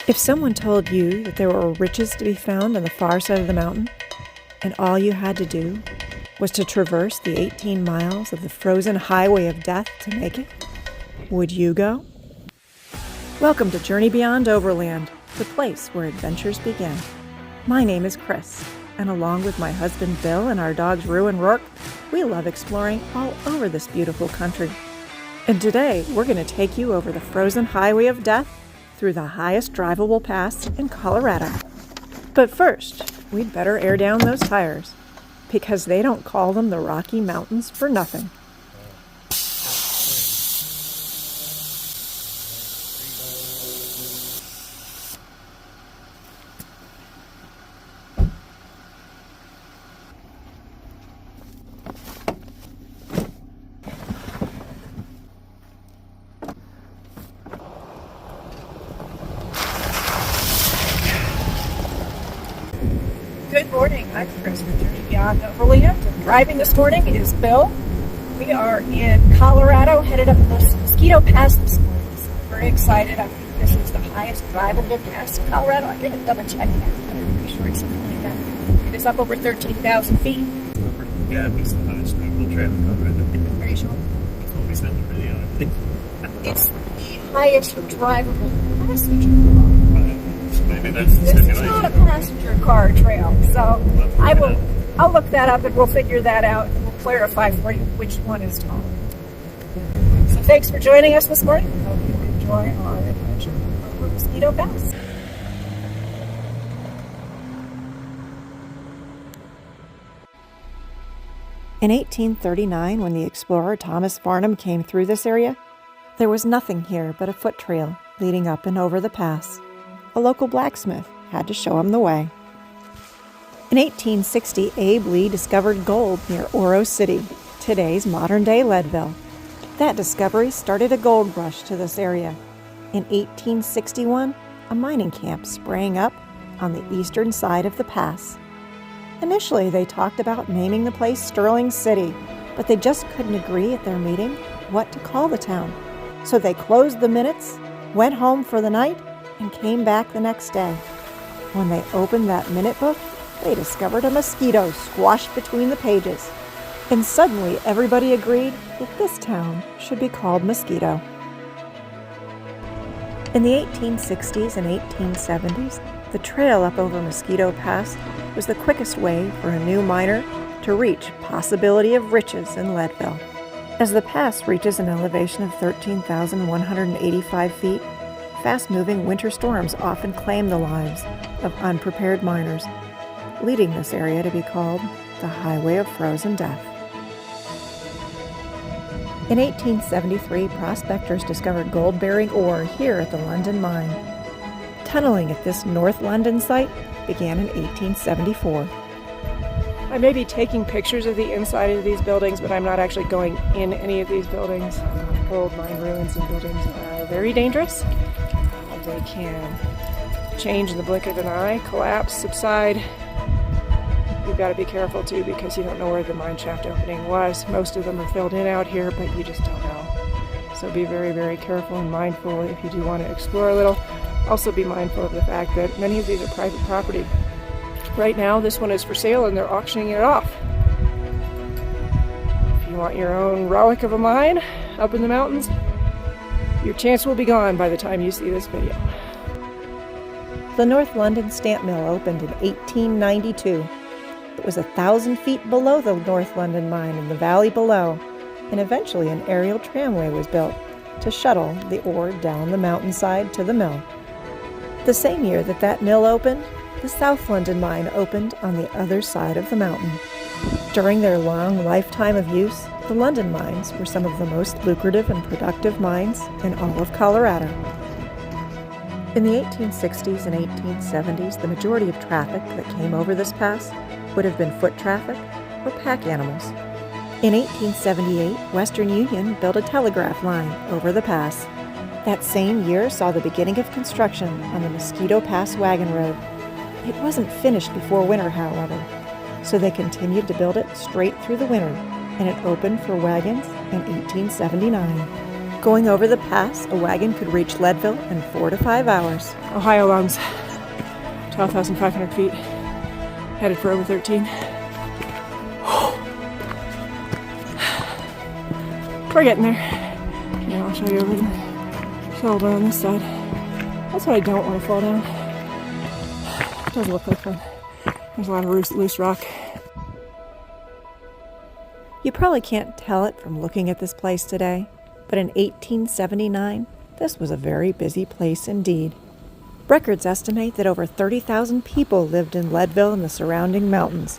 If someone told you that there were riches to be found on the far side of the mountain, and all you had to do was to traverse the 18 miles of the frozen highway of death to make it, would you go? Welcome to Journey Beyond Overland, the place where adventures begin. My name is Chris, and along with my husband Bill and our dogs Rue and Rourke, we love exploring all over this beautiful country. And today, we're going to take you over the frozen highway of death through the highest drivable pass in Colorado. But first, we'd better air down those tires, because they don't call them the Rocky Mountains for nothing. Good morning, I'm Chris from Journey Beyond Overland, and driving this morning is Bill. We are in Colorado, headed up the Mosquito Pass this morning. So I'm very excited. I think this is the highest drivable pass in Colorado. I think I'm double checking that. I'm pretty sure it's something like that. It is up over 13,000 feet. Yeah, it's the highest drivable trail in Colorado. Are you sure? It's always been the video, I think. It's the highest drivable passenger. Maybe that's the This is not a passenger car trail, so I'll look that up and we'll figure that out and we'll clarify for you which one is taller. So thanks for joining us this morning. Hope you enjoy our adventure over Mosquito Pass. In 1839, when the explorer Thomas Farnham came through this area, there was nothing here but a foot trail leading up and over the pass. A local blacksmith had to show him the way. In 1860, Abe Lee discovered gold near Oro City, today's modern-day Leadville. That discovery started a gold rush to this area. In 1861, a mining camp sprang up on the eastern side of the pass. Initially, they talked about naming the place Sterling City, but they just couldn't agree at their meeting what to call the town. So they closed the minutes, went home for the night, and came back the next day. When they opened that minute book, they discovered a mosquito squashed between the pages. And suddenly everybody agreed that this town should be called Mosquito. In the 1860s and 1870s, the trail up over Mosquito Pass was the quickest way for a new miner to reach possibility of riches in Leadville. As the pass reaches an elevation of 13,185 feet, fast-moving winter storms often claim the lives of unprepared miners, leading this area to be called the Highway of Frozen Death. In 1873, prospectors discovered gold-bearing ore here at the London mine. Tunneling at this North London site began in 1874. I may be taking pictures of the inside of these buildings, but I'm not actually going in any of these buildings. Gold mine ruins and buildings are very dangerous. They can change in the blink of an eye, collapse, subside. You've got to be careful too, because you don't know where the mine shaft opening was. Most of them are filled in out here, but you just don't know. So be very, very careful and mindful if you do want to explore a little. Also be mindful of the fact that many of these are private property. Right now, this one is for sale and they're auctioning it off. If you want your own relic of a mine up in the mountains, your chance will be gone by the time you see this video. The North London Stamp Mill opened in 1892. It was 1,000 feet below the North London mine in the valley below, and eventually an aerial tramway was built to shuttle the ore down the mountainside to the mill. The same year that that mill opened, the South London mine opened on the other side of the mountain. During their long lifetime of use, the London mines were some of the most lucrative and productive mines in all of Colorado. In the 1860s and 1870s, the majority of traffic that came over this pass would have been foot traffic or pack animals. In 1878, Western Union built a telegraph line over the pass. That same year saw the beginning of construction on the Mosquito Pass wagon road. It wasn't finished before winter, however, so they continued to build it straight through the winter, and it opened for wagons in 1879. Going over the pass, a wagon could reach Leadville in 4 to 5 hours. Ohio lungs, 12,500 feet, headed for over 13. We're getting there. Now I'll show you over the shoulder on this side. That's what I don't want to fall down. It does look like fun. There's a lot of loose rock. You probably can't tell it from looking at this place today, but in 1879, this was a very busy place indeed. Records estimate that over 30,000 people lived in Leadville and the surrounding mountains,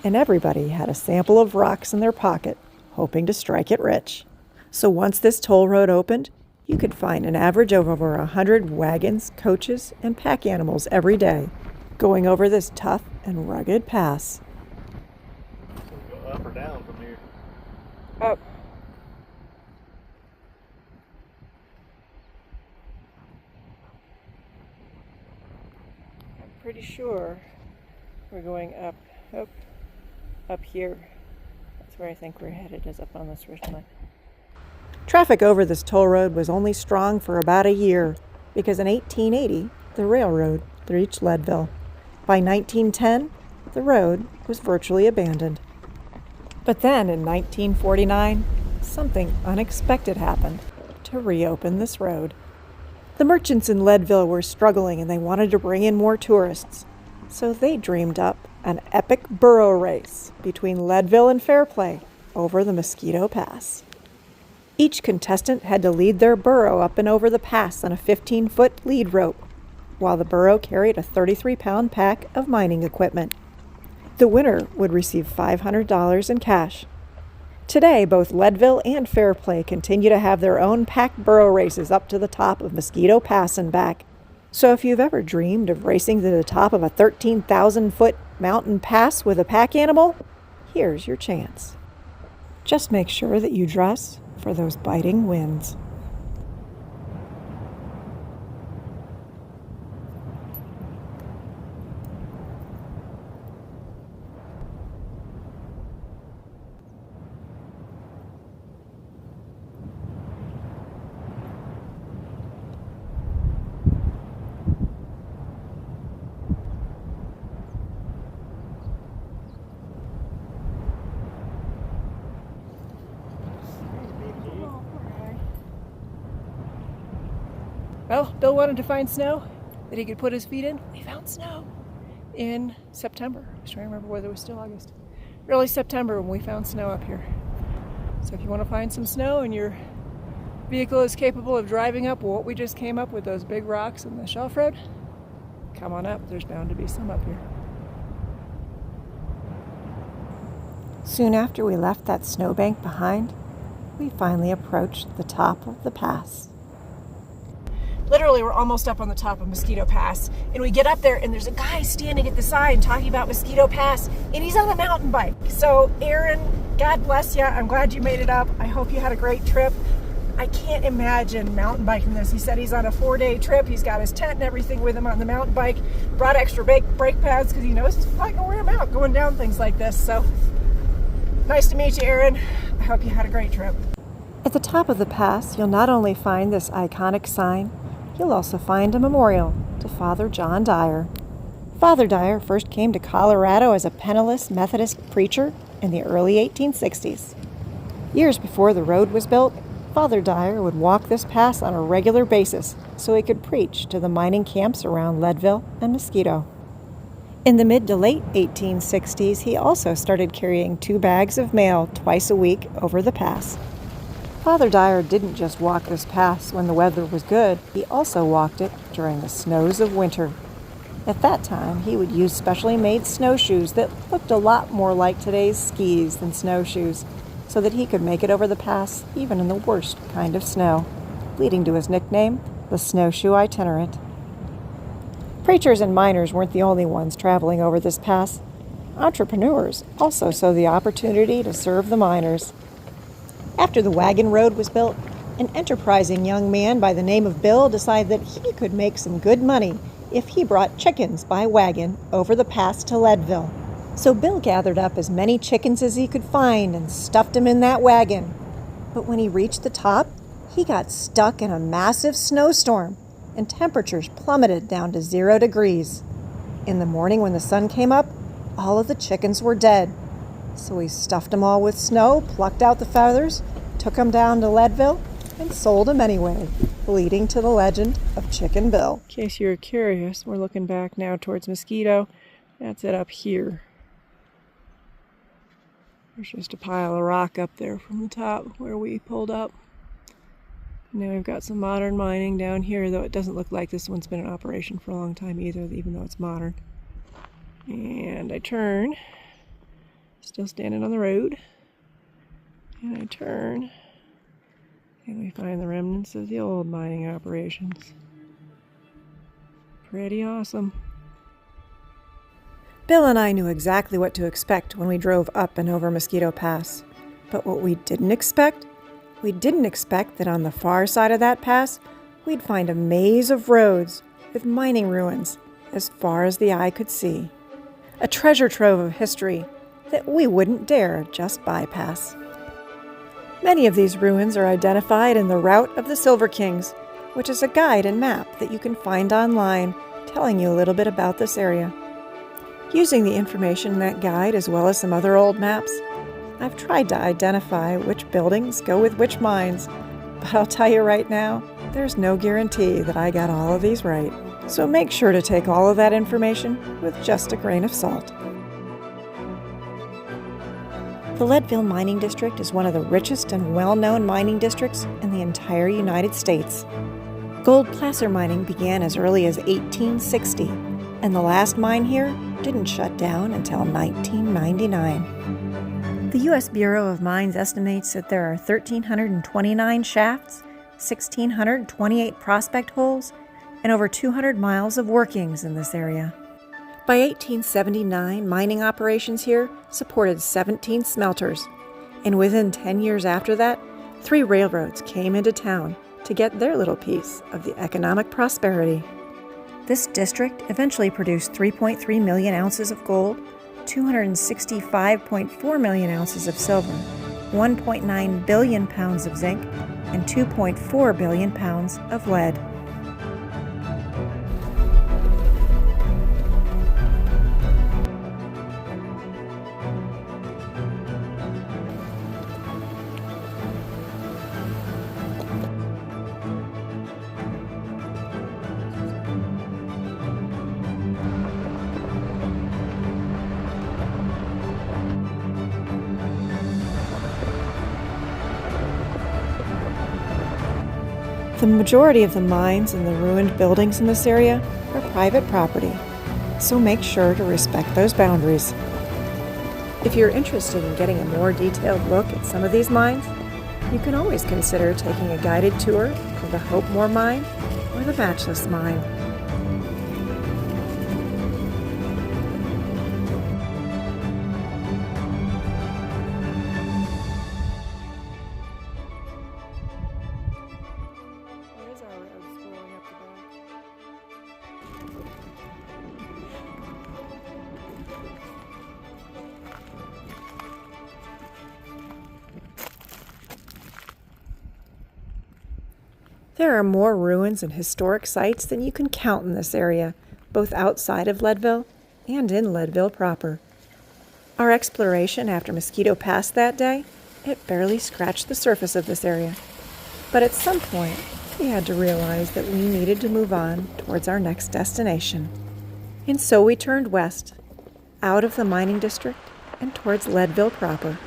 and everybody had a sample of rocks in their pocket, hoping to strike it rich. So once this toll road opened, you could find an average of over 100 wagons, coaches, and pack animals every day, going over this tough and rugged pass. Go up or down from here? Up. I'm pretty sure we're going up here. That's where I think we're headed, is up on this ridge line. Traffic over this toll road was only strong for about a year because in 1880, the railroad reached Leadville. By 1910, the road was virtually abandoned. But then in 1949, something unexpected happened to reopen this road. The merchants in Leadville were struggling and they wanted to bring in more tourists. So they dreamed up an epic burro race between Leadville and Fairplay over the Mosquito Pass. Each contestant had to lead their burro up and over the pass on a 15-foot lead rope, while the burro carried a 33-pound pack of mining equipment. The winner would receive $500 in cash. Today, both Leadville and Fairplay continue to have their own pack burro races up to the top of Mosquito Pass and back. So if you've ever dreamed of racing to the top of a 13,000-foot mountain pass with a pack animal, here's your chance. Just make sure that you dress for those biting winds. Well, Bill wanted to find snow that he could put his feet in. We found snow in September. I was trying to remember whether it was still August. Early September when we found snow up here. So if you want to find some snow and your vehicle is capable of driving up what we just came up with, those big rocks in the shelf road, come on up. There's bound to be some up here. Soon after we left that snowbank behind, we finally approached the top of the pass. Literally, we're almost up on the top of Mosquito Pass, and we get up there, and there's a guy standing at the side talking about Mosquito Pass, and he's on a mountain bike. So, Aaron, God bless you. I'm glad you made it up. I hope you had a great trip. I can't imagine mountain biking this. He said he's on a 4-day trip. He's got his tent and everything with him on the mountain bike. Brought extra brake pads because he knows he's probably going to wear them out going down things like this. So, nice to meet you, Aaron. I hope you had a great trip. At the top of the pass, you'll not only find this iconic sign, you'll also find a memorial to Father John Dyer. Father Dyer first came to Colorado as a penniless Methodist preacher in the early 1860s. Years before the road was built, Father Dyer would walk this pass on a regular basis so he could preach to the mining camps around Leadville and Mosquito. In the mid to late 1860s, he also started carrying 2 bags of mail twice a week over the pass. Father Dyer didn't just walk this pass when the weather was good, he also walked it during the snows of winter. At that time, he would use specially made snowshoes that looked a lot more like today's skis than snowshoes, so that he could make it over the pass even in the worst kind of snow, leading to his nickname, the Snowshoe Itinerant. Preachers and miners weren't the only ones traveling over this pass. Entrepreneurs also saw the opportunity to serve the miners. After the wagon road was built, an enterprising young man by the name of Bill decided that he could make some good money if he brought chickens by wagon over the pass to Leadville. So Bill gathered up as many chickens as he could find and stuffed them in that wagon. But when he reached the top, He got stuck in a massive snowstorm, and temperatures plummeted down to 0 degrees. In the morning when the sun came up, all of the chickens were dead. So we stuffed them all with snow, plucked out the feathers, took them down to Leadville, and sold them anyway, leading to the legend of Chicken Bill. In case you're curious, we're looking back now towards Mosquito. That's it up here. There's just a pile of rock up there from the top where we pulled up. Now we've got some modern mining down here, though it doesn't look like this one's been in operation for a long time either, even though it's modern. And I turn, still standing on the road, and I turn, and we find the remnants of the old mining operations. Pretty awesome. Bill and I knew exactly what to expect when we drove up and over Mosquito Pass. But what we didn't expect that on the far side of that pass, we'd find a maze of roads with mining ruins as far as the eye could see. A treasure trove of history that we wouldn't dare just bypass. Many of these ruins are identified in the Route of the Silver Kings, which is a guide and map that you can find online telling you a little bit about this area. Using the information in that guide as well as some other old maps, I've tried to identify which buildings go with which mines, but I'll tell you right now, there's no guarantee that I got all of these right. So make sure to take all of that information with just a grain of salt. The Leadville Mining District is one of the richest and well-known mining districts in the entire United States. Gold placer mining began as early as 1860, and the last mine here didn't shut down until 1999. The U.S. Bureau of Mines estimates that there are 1,329 shafts, 1,628 prospect holes, and over 200 miles of workings in this area. By 1879, mining operations here supported 17 smelters, and within 10 years after that, 3 railroads came into town to get their little piece of the economic prosperity. This district eventually produced 3.3 million ounces of gold, 265.4 million ounces of silver, 1.9 billion pounds of zinc, and 2.4 billion pounds of lead. The majority of the mines and the ruined buildings in this area are private property, so make sure to respect those boundaries. If you're interested in getting a more detailed look at some of these mines, you can always consider taking a guided tour of the Hope Moor Mine or the Matchless Mine. There are more ruins and historic sites than you can count in this area, both outside of Leadville and in Leadville proper. Our exploration after Mosquito Pass that day, it barely scratched the surface of this area. But at some point, we had to realize that we needed to move on towards our next destination. And so we turned west, out of the mining district and towards Leadville proper.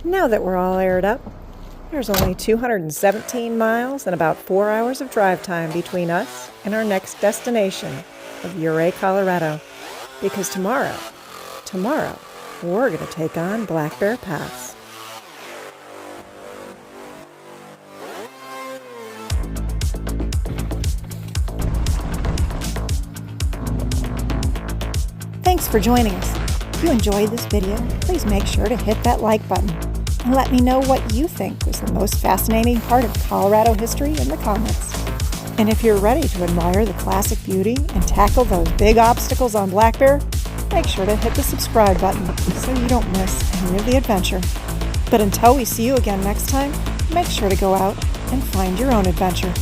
Now that we're all aired up, there's only 217 miles and about 4 hours of drive time between us and our next destination of Ouray, Colorado. Because tomorrow, we're going to take on Black Bear Pass. Thanks for joining us. If you enjoyed this video, please make sure to hit that like button and let me know what you think was the most fascinating part of Colorado history in the comments. And if you're ready to admire the classic beauty and tackle those big obstacles on Black Bear, make sure to hit the subscribe button so you don't miss any of the adventure. But until we see you again next time, make sure to go out and find your own adventure.